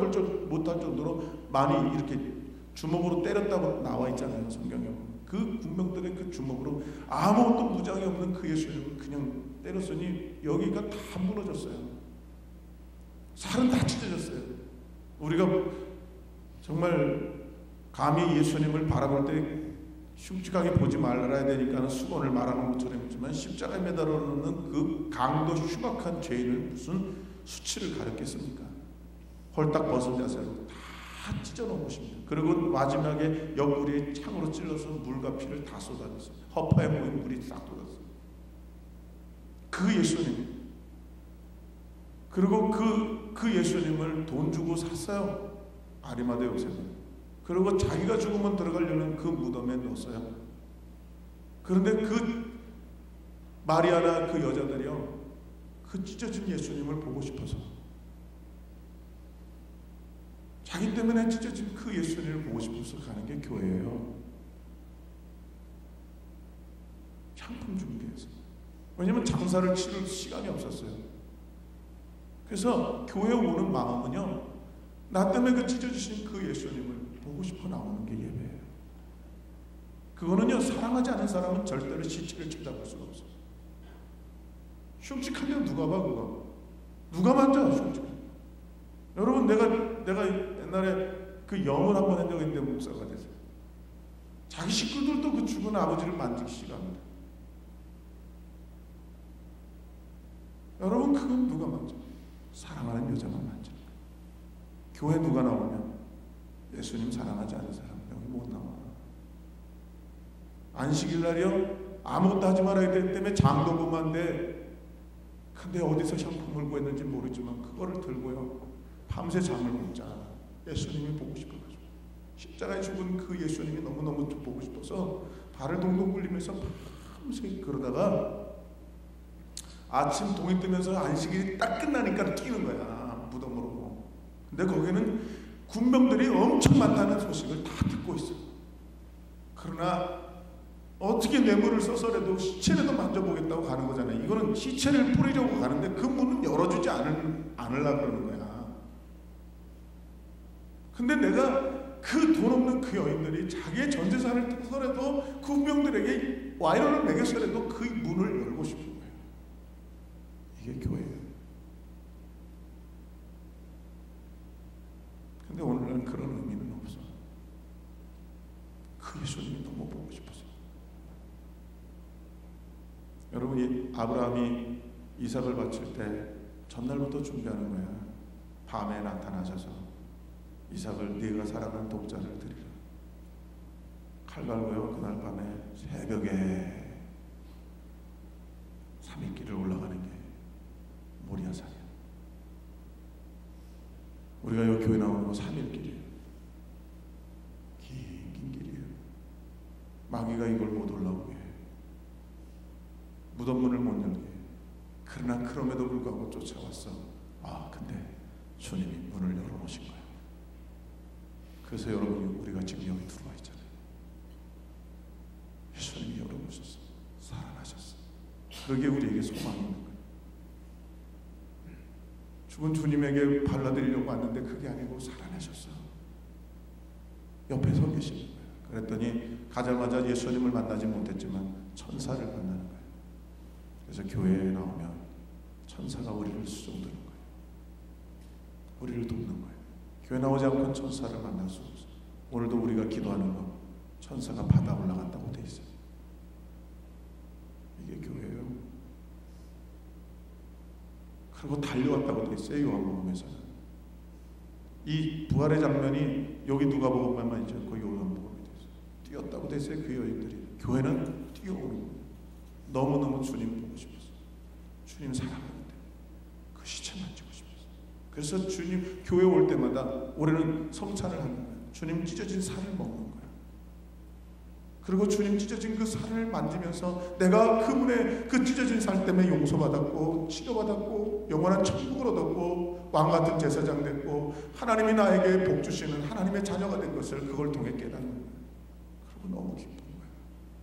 못할 정도로 많이 이렇게 주먹으로 때렸다고 나와 있잖아요, 성경에. 그 군병들의 그 주먹으로 아무것도 무장이 없는 그 예수님을 그냥 때렸으니 여기가 다 무너졌어요. 살은 다 찢어졌어요. 우리가 정말 감히 예수님을 바라볼 때 흉측하게 보지 말아야 되니까 수건을 말하는 것처럼 했지만 십자가에 매달아 놓는 그 강도 흉악한 죄인을 무슨 수치를 가렸겠습니까? 홀딱 벗은 자세로 다 찢어놓은 것입니다. 그리고 마지막에 옆구리에 창으로 찔러서 물과 피를 다 쏟아냈어요. 허파에 모인 물이 싹 쏟았어요. 그 예수님, 그리고 그 예수님을 돈 주고 샀어요. 아리마대 요셉은. 그리고 자기가 죽으면 들어가려는 그 무덤에 넣었어요. 그런데 그 마리아나 그 여자들이요, 그 찢어진 예수님을 보고 싶어서, 자기 때문에 찢어진 그 예수님을 보고 싶어서 가는 게 교회예요. 향품 준비해서. 왜냐면 장사를 치를 시간이 없었어요. 그래서 교회에 오는 마음은요, 나 때문에 그 찢어지신 그 예수님을 보고 싶어 나오는 게 예배예요. 그거는요, 사랑하지 않은 사람은 절대로 시체를 찾아볼 수가 없어요. 흉측한데 누가 봐, 그거? 누가 만져, 흉측? 여러분, 내가 옛날에 그 염을 한번 한 적이 있는데 목사가 됐어요. 자기 식구들도 그 죽은 아버지를 만지기 싫어합니다. 여러분, 그건 누가 만져? 사랑하는 여자만 만져. 교회 누가 나오면 예수님 사랑하지 않는 사람 여기 못 나와. 안식일 날이요, 아무것도 하지 말아야 되기 때문에 장도 보면데, 근데 어디서 향품을 구했는지 모르지만 그거를 들고요 밤새 잠을 못 자. 예수님이 보고 싶어가지고, 십자가에 죽은 그 예수님이 너무너무 보고 싶어서 발을 동동 굴리면서 밤새 그러다가 아침 동이 뜨면서 안식일이 딱 끝나니까 뛰는 거야, 무덤으로. 근데 거기는 군병들이 엄청 많다는 소식을 다 듣고 있어요. 그러나 어떻게 뇌물을 써서라도 시체라도 만져보겠다고 가는 거잖아요. 이거는 시체를 뿌리려고 가는데 그 문은 열어주지 않으려고 그러는 거야. 근데 내가 그 돈 없는 그 여인들이 자기의 전 재산을 통해서라도 그 군병들에게 와인을 먹여서라도 그 문을 열고 싶은 거예요. 이게 교회예요. 근데 오늘날 그런 의미는 없어. 그 예수님이 너무 보고 싶어서. 여러분이 아브라함이 이삭을 바칠 때 전날부터 준비하는 거야. 밤에 나타나셔서 이삭을 네가 사랑하는 독자를 드리라. 칼 갈고요, 그날 밤에 새벽에 3일길을 올라가는 게 모리아산이야. 우리가 여기 교회 나오는 거 3일길이에요. 긴 길이에요. 마귀가 이걸 못 올라오게 해. 무덤문을 못 열게 해. 그러나 그럼에도 불구하고 쫓아왔어. 근데 주님이 문을 열어놓으신 거예요. 그래서 여러분이, 우리가 지금 여기 들어와 있잖아요. 예수님이 열어놓으셨어. 살아나셨어. 그게 우리에게 소망이 있는 거예요. 죽은 주님에게 발라드리려고 왔는데 그게 아니고 살아나셨어요. 옆에 서 계시는 거예요. 그랬더니 가자마자 예수님을 만나지 못했지만 천사를 만나는 거예요. 그래서 교회에 나오면 천사가 우리를 수종드는 거예요. 우리를 돕는 거예요. 교회 나오지 않고는 천사를 만날 수 없어요. 오늘도 우리가 기도하는 거 천사가 받아 올라간다고 돼 있어요. 이게 교회예요. 그리고 달려왔다고 돼 있어요. 요한복음에서는. 이 부활의 장면이 여기 누가복음만 있지 않고 요한복음에 돼 있어요. 뛰었다고 돼 있어요. 그 여인들이. 교회는 뛰어오는 거예요. 너무너무 주님 보고 싶었어요. 주님 사랑하는데 그 시체 만지고 싶었어요. 그래서 주님 교회 올 때마다 올해는 성찬을 하는 거예요. 주님 찢어진 살을 먹는 거예요. 그리고 주님 찢어진 그 살을 만지면서 내가 그분의 그 찢어진 살 때문에 용서받았고 치료받았고 영원한 천국을 얻었고 왕같은 제사장 됐고 하나님이 나에게 복 주시는 하나님의 자녀가 된 것을 그걸 통해 깨닫는 거예요. 그리고 너무 기쁜 거예요.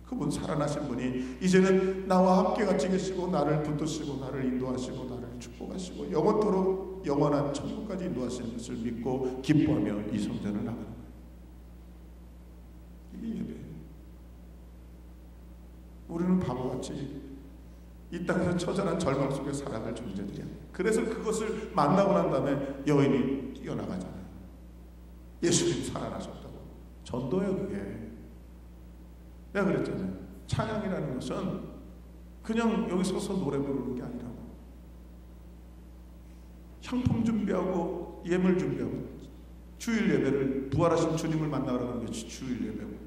그분 살아나신 분이 이제는 나와 함께 같이 계시고 나를 붙드시고 나를 인도하시고 나를 축복하시고 영원토록 영원한 천국까지 인도하시는 것을 믿고 기뻐하며 이 성전을 나가는 거예요. 이게 예배예요. 우리는 바보같이 이 땅에서 처절한 절망 속에 살아갈 존재들이야. 그래서 그것을 만나고 난 다음에 여인이 뛰어나가잖아요. 예수님 살아나셨다고. 전도예요 그게. 내가 그랬잖아요. 찬양이라는 것은 그냥 여기 서서 노래 부르는 게 아니라고. 향품 준비하고 예물 준비하고 주일 예배를 부활하신 주님을 만나러 가는 게 주일 예배고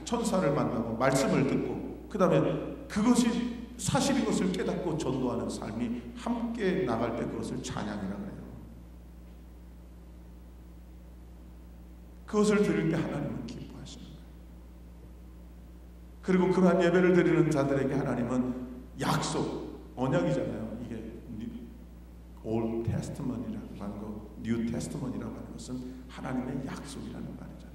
천사를 만나고 말씀을 듣고 그 다음에 그것이 사실인 것을 깨닫고 전도하는 삶이 함께 나갈 때 그것을 찬양이라고 해요. 그것을 드릴 때 하나님은 기뻐하시는 거예요. 그리고 그러한 예배를 드리는 자들에게 하나님은 약속, 언약이잖아요. 이게 Old Testament이라고 하는 거, New Testament이라고 하는 것은 하나님의 약속이라는 말이잖아요.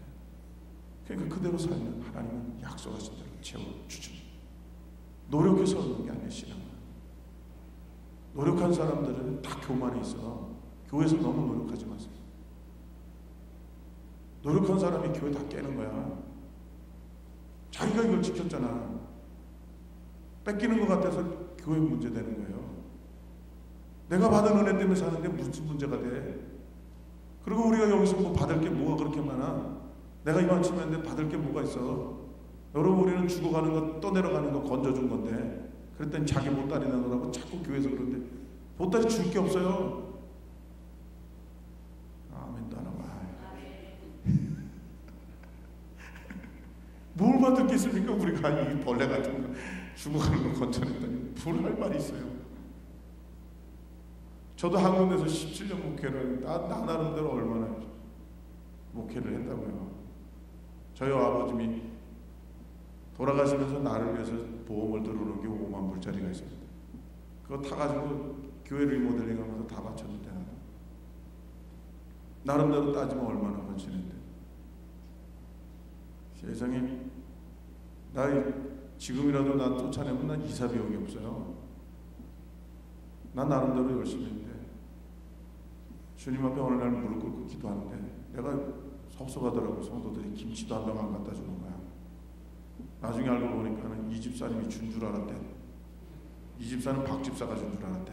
그러니까 그대로 살면 하나님은 약속하신 대로 채워주죠. 노력해서 얻는 게 아니에요. 신앙은. 노력한 사람들은 다 교만에 있어. 교회에서 너무 노력하지 마세요. 노력한 사람이 교회 다 깨는 거야. 자기가 이걸 지켰잖아. 뺏기는 것 같아서 교회 문제 되는 거예요. 내가 받은 은혜 때문에 사는데 무슨 문제가 돼? 그리고 우리가 여기서 뭐 받을 게 뭐가 그렇게 많아? 내가 이만큼 했는데 받을 게 뭐가 있어? 여러분 우리는 죽어가는 거 떠내려가는 거 건져준 건데 그랬더니 자기 보따리 내놓으라고 자꾸 교회에서 그러는데 보따리 줄 게 없어요. 아멘도 안 하고 뭘 받을 게 있습니까? 우리가 이 벌레 같은 거 죽어가는 거 건져냈더니 불할 말이 있어요. 저도 한국에서 17년 목회를 했는데 나 나름대로 얼마나 목회를 했다고요. 저희 아버님이 돌아가시면서 나를 위해서 보험을 들어놓은 게 5만 불짜리가 있었는데 그거 타가지고 교회 리모델링 하면서 다 바쳤는데 나름대로 따지면 얼마나 헌신했는데 세상에 나 지금이라도 나 쫓아내면 난 이사 비용이 없어요. 난 나름대로 열심히 했는데 주님 앞에 어느 날 무릎 꿇고 기도하는데 내가 섭섭하더라고. 성도들이 김치도 한 병 안 갖다 주는 거야. 나중에 알고 보니까는 이 집사님이 준 줄 알았대. 이 집사는 박 집사가 준 줄 알았대.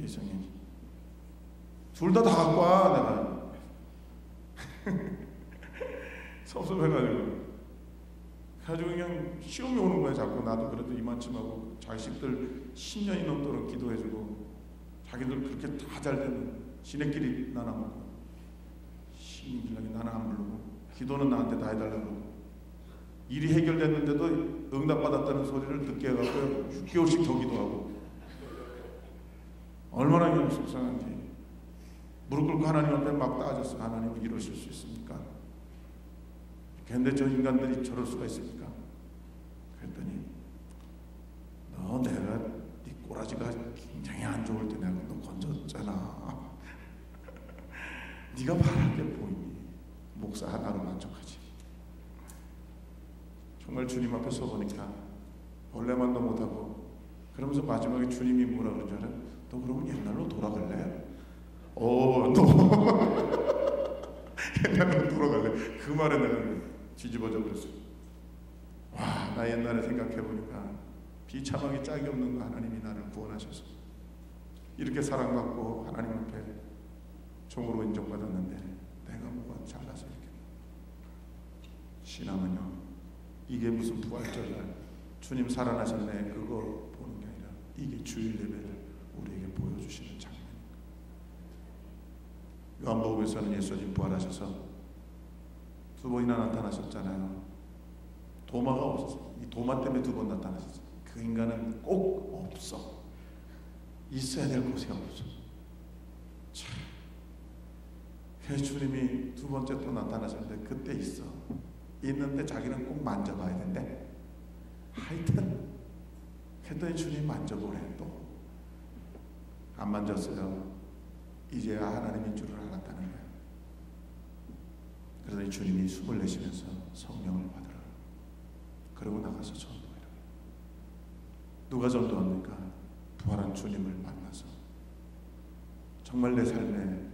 세상에 둘 다 갖고 와. 내가 섭섭해가지고 그냥 시험이 오는 거야. 자꾸 나도 그래도 이만큼 하고 자식들 10년이 넘도록 기도해주고 자기들 그렇게 다 잘 되면 지네끼리 나나 먹고 신길하게 나는 안 부르고 기도는 나한테 다 해달라고 일이 해결됐는데도 응답받았다는 소리를 듣게 해갖고 6개월씩 더 기도하고 얼마나 그냥 속상한지 무릎 꿇고 하나님 앞에 막 따졌어. 하나님은 이러실 수 있습니까? 근데 저 인간들이 저럴 수가 있습니까? 그랬더니 너 내가 네 꼬라지가 굉장히 안 좋을 때 내가 너 건졌잖아. 네가 바랄 게 보이니 목사 하나로 만족하지. 정말 주님 앞에 서보니까 벌레만도 못하고 그러면서 마지막에 주님이 뭐라 그러는지 알아? 너 그러면 옛날로 돌아갈래? 너 옛날로 돌아갈래? 그 말에 내가 뒤집어져 버렸어. 와, 나 옛날에 생각해보니까 비참하게 짝이 없는 거 하나님이 나를 구원하셔서 이렇게 사랑받고 하나님 앞에 종으로 인정받았는데 내가 뭐가 잘나서 이렇게. 신앙은요, 이게 무슨 부활절날 주님 살아나셨네 그거 보는 게 아니라 이게 주일 예배를 우리에게 보여주시는 장면입니다. 요한복음에서는 예수님 부활하셔서 두 번이나 나타나셨잖아요. 도마가 없었어요. 이 도마 때문에 두 번 나타나셨어요. 그 인간은 꼭 없어. 있어야 될 곳이 없어. 참. 그래서 주님이 두 번째 또 나타나셨는데 그때 있어. 있는데 자기는 꼭 만져봐야 된대. 하여튼 그랬더니 주님 만져보래. 또 안 만졌어요. 이제야 하나님인 줄을 알았다는 거예요. 그러더니 주님이 숨을 내쉬면서 성령을 받으라. 그러고 나가서 전도해라. 누가 전도합니까? 부활한 주님을 만나서 정말 내 삶에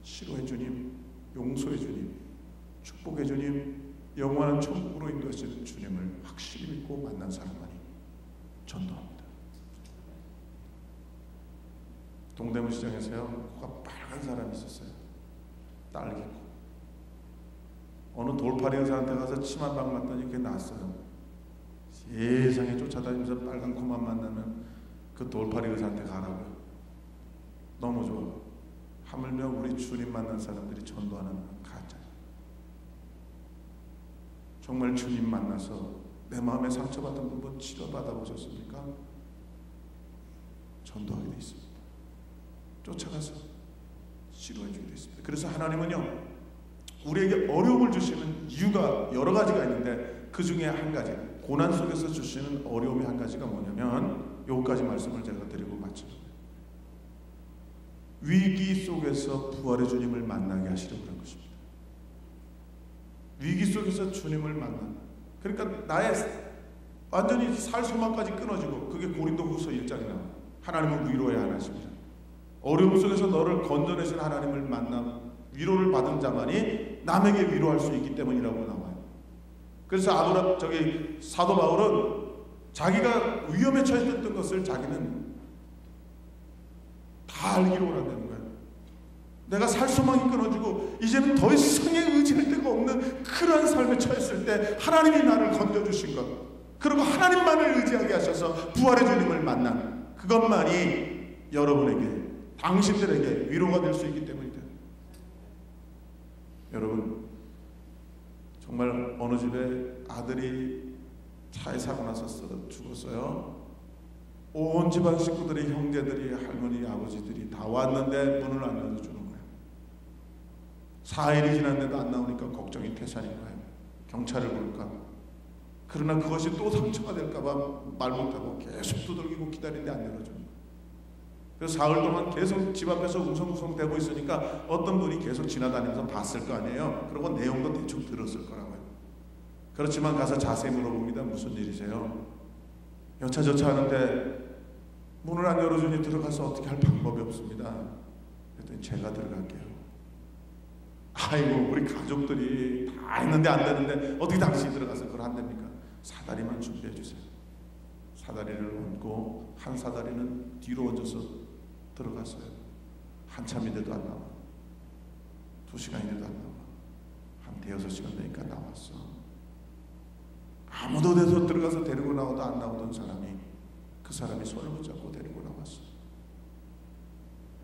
시로의 주님, 용서의 주님, 축복의 주님, 영원한 천국으로 인도하시는 주님을 확실히 믿고 만난 사람만이 전도합니다. 동대문 시장에서요, 코가 빨간 사람이 있었어요. 딸기코. 어느 돌팔이 의사한테 가서 침 한 방 맞더니 그게 났어요. 세상에 쫓아다니면서 빨간 코만 만나면 그 돌팔이 의사한테 가라고요. 너무 좋아. 하물며 우리 주님 만난 사람들이 전도하는 가짜예요. 정말 주님 만나서 내 마음에 상처받은 부분 치료받아 보셨습니까? 전도하게 되어 있습니다. 쫓아가서 치료해 주게 되어 있습니다. 그래서 하나님은요, 우리에게 어려움을 주시는 이유가 여러 가지가 있는데 그 중에 한 가지, 고난 속에서 주시는 어려움이 한 가지가 뭐냐면 여기까지 말씀을 제가 드리고 마칩니다. 위기 속에서 부활의 주님을 만나게 하시려고 그런 것입니다. 위기 속에서 주님을 만나. 그러니까 나의 완전히 살 소망까지 끊어지고, 그게 고린도후서 1장에 나와요. 하나님은 위로해야 하나십니다. 어려움 속에서 너를 건져내신 하나님을 만나 위로를 받은 자만이 남에게 위로할 수 있기 때문이라고 나와요. 그래서 사도 바울은 자기가 위험에 처했던 것을 자기는 다 알기로 한다는 거예요. 내가 살 소망이 끊어지고 이제는 더 이상의 의지할 데가 없는 그러한 삶에 처했을 때 하나님이 나를 건져주신 것, 그리고 하나님만을 의지하게 하셔서 부활의 주님을 만난 그것만이 여러분에게, 당신들에게 위로가 될 수 있기 때문이다. 여러분, 정말 어느 집에 아들이 차에 사고 나서 죽었어요. 온 집안 식구들이, 형제들이, 할머니, 아버지들이 다 왔는데 문을 안 열어주는 거예요. 4일이 지났는데도 안 나오니까 걱정이 태산인 거예요. 경찰을 부를까. 그러나 그것이 또 상처가 될까봐 말 못하고 계속 두들기고 기다리는데 안 열어주는 거예요. 그래서 사흘 동안 계속 집 앞에서 웅성웅성 대고 있으니까 어떤 분이 계속 지나다니면서 봤을 거 아니에요. 그리고 내용도 대충 들었을 거라고요. 그렇지만 가서 자세히 물어봅니다. 무슨 일이세요? 여차저차 하는데 문을 안 열어주니 들어가서 어떻게 할 방법이 없습니다. 그랬더니 제가 들어갈게요. 아이고, 우리 가족들이 다 했는데 안 되는데 어떻게 당신이 들어가서 그걸 한답니까? 사다리만 준비해 주세요. 사다리를 얹고 한 사다리는 뒤로 얹어서 들어갔어요. 한참인데도 안 나와. 2시간인데도 안 나와. 한 대여섯 시간 되니까 나왔어. 아무도 돼서 들어가서 데리고 나와도 안 나오던 사람이, 그 사람이 손을 붙잡고 데리고 나왔어.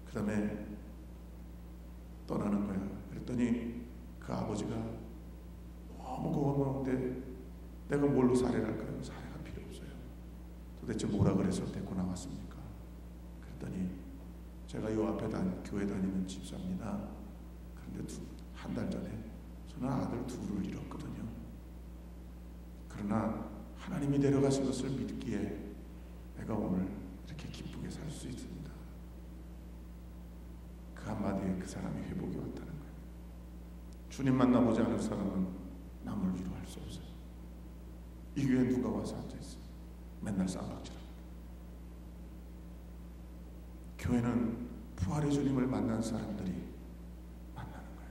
그 다음에 떠나는 거야. 그랬더니 그 아버지가 너무 고마운데 내가 뭘로 살해를 할까요? 살해가 필요 없어요. 도대체 뭐라 그래서 데리고 나왔습니까? 그랬더니 제가 요 앞에 교회 다니는 집사입니다. 그런데 한 달 전에 저는 아들 둘을 잃었거든요. 그러나 하나님이 데려가신 것을 믿기에 내가 오늘 이렇게 기쁘게 살 수 있습니다. 그 한마디에 그 사람이 회복이 왔다는 거예요. 주님 만나보지 않은 사람은 남을 위로할 수 없어요. 이 교회에 누가 와서 앉아있어요? 맨날 쌈박질합니다. 교회는 부활의 주님을 만난 사람들이 만나는 거예요.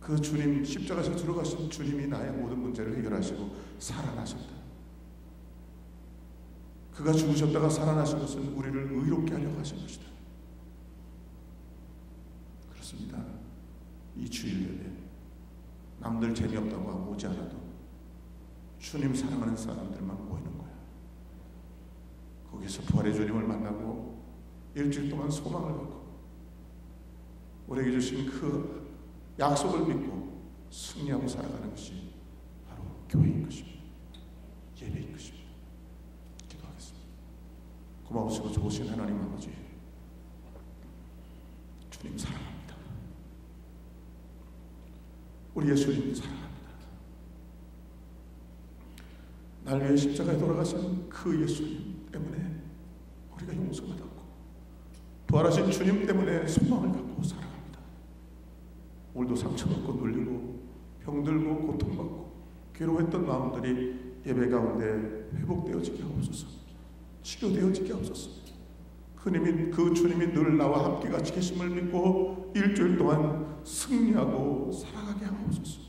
그 주님, 십자가에서 들어가신 주님이 나의 모든 문제를 해결하시고 살아나셨다. 그가 죽으셨다가 살아나신 것은 우리를 의롭게 하려고 하신 것이다. 그렇습니다. 이 주일 예배 남들 재미없다고 하고 오지 않아도 주님 사랑하는 사람들만 모이는 거야. 거기서 부활의 주님을 만나고 일주일 동안 소망을 갖고 우리에게 주신 그 약속을 믿고 승리하고 살아가는 것이 바로 교회인 것입니다. 예배인 것입니다. 기도하겠습니다. 고마우시고 좋으신 하나님 아버지, 주님 사랑합니다. 우리 예수님 사랑합니다. 날 위해 십자가에 돌아가신 그 예수님 때문에 우리가 용서를 받았고 부활하신 주님 때문에 소망을 갖고 살아갑니다. 오늘도 상처받고 눌리고 병들고 고통받고 괴로웠던 마음들이 예배 가운데 회복되어지게 하옵소서. 치료되어지게 하옵소서. 그 주님이 늘 나와 함께 같이 계심을 믿고 일주일 동안 승리하고 살아가게 하옵소서.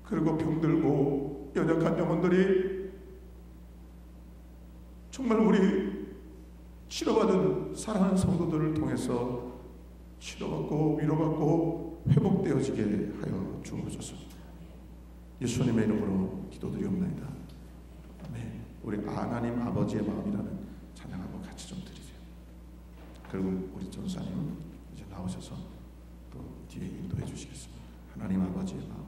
그리고 병들고 연약한 영혼들이 정말 우리 치료받은 사랑하는 성도들을 통해서 치료받고 위로받고 회복되어지게 하여 주옵소서. 예수님의 이름으로 기도드리옵나이다. 아멘. 우리 하나님 아버지의 마음이라는 찬양 한번 같이 좀 드리세요. 그리고 우리 전사님 이제 나오셔서 또 뒤에 인도해 주시겠습니다. 하나님 아버지의 마음.